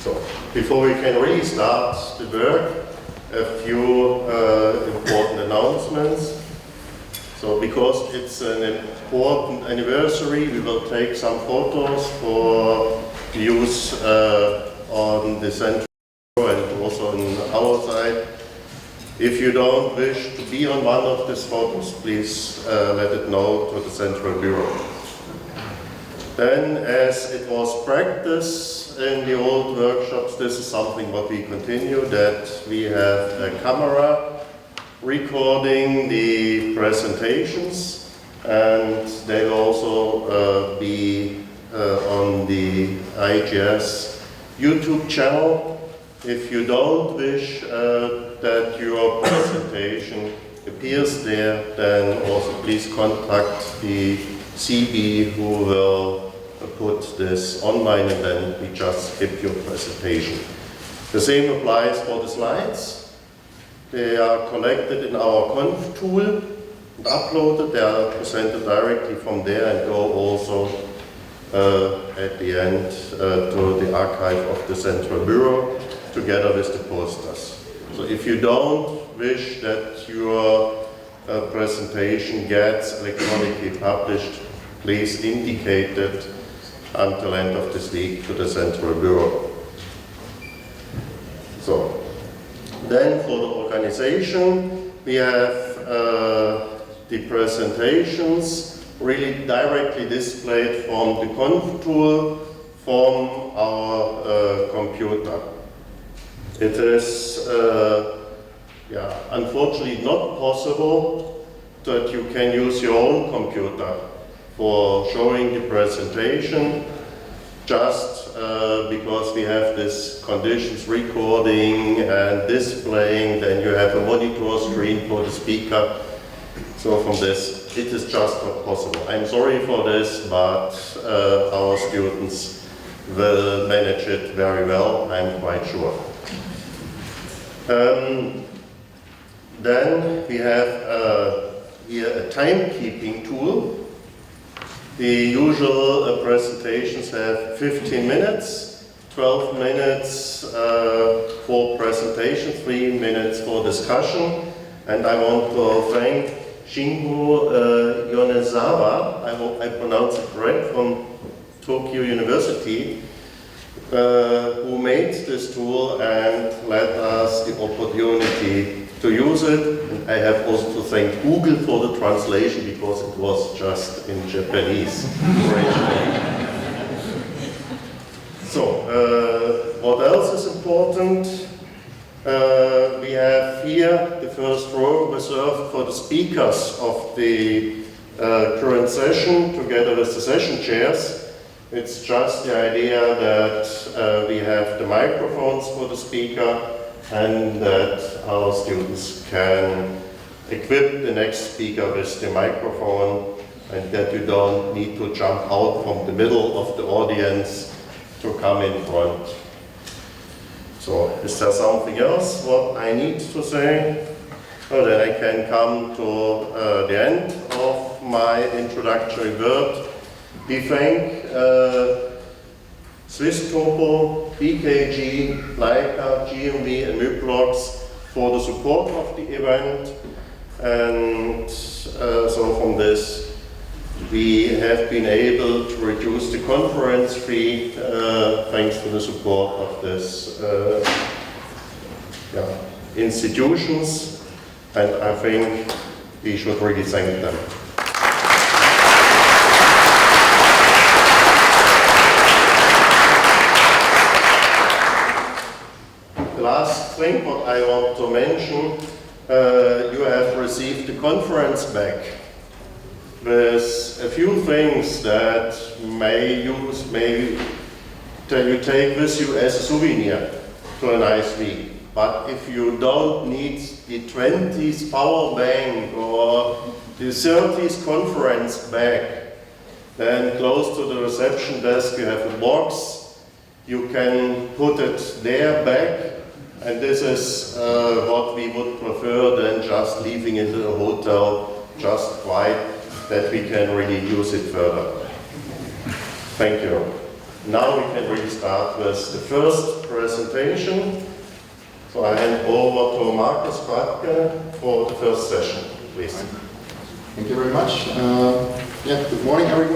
So, before we can really start the work, a few important announcements. So, because it's an important anniversary, we will take some photos for use on the central and also on our side. If you don't wish to be on one of these photos, please let it know to the Central Bureau. Then, as it was practice in the old workshops, this is something what we continue, that we have a camera recording the presentations, and they will also be on the IGS YouTube channel. If you don't wish that your presentation appears there, then also please contact the CB who will put this online, and then we just skip your presentation. The same applies for the slides. They are collected in our conf tool and uploaded. They are presented directly from there and go also at the end to the archive of the Central Bureau together with the posters. So if you don't wish that your presentation gets electronically published, please indicate it until end of this week to the Central Bureau. So, then for the organization, we have the presentations really directly displayed from the conf tool from our computer. It is unfortunately not possible that you can use your own computer for showing the presentation, just because we have these conditions recording and displaying, then you have a monitor screen for the speaker. So from this, it is just not possible. I'm sorry for this, but our students will manage it very well, I'm quite sure. Then we have here a timekeeping tool. The usual presentations have 15 minutes, 12 minutes for presentation, 3 minutes for discussion. And I want to thank Shingo Yonezawa, I hope I pronounced it correct, from Tokyo University, who made this tool and let us the opportunity to use it. And I have also to thank Google for the translation, because it was just in Japanese originally. So, what else is important? We have here the first row reserved for the speakers of the current session, together with the session chairs. It's just the idea that we have the microphones for the speaker, and that our students can equip the next speaker with the microphone, and that you don't need to jump out from the middle of the audience to come in front. So, is there something else what I need to say? So then I can come to the end of my introductory word. We thank Swiss Topo, BKG, Leica, GMV and Myblox for the support of the event. And so from this, we have been able to reduce the conference fee thanks to the support of this institutions, and I think we should really thank them. The last thing what I want to mention, you have received the conference bag with a few things that you take with you as a souvenir to a nice week. But if you don't need the 20th power bank or the 30th conference bag, then close to the reception desk you have a box. You can put it there back, and this is what we would prefer than just leaving it in a hotel just quiet, that we can really use it further. Thank you. now we can really start with the first presentation. So I hand over to Markus Bratke for the first session, please. Thank you very much. Good morning, everyone.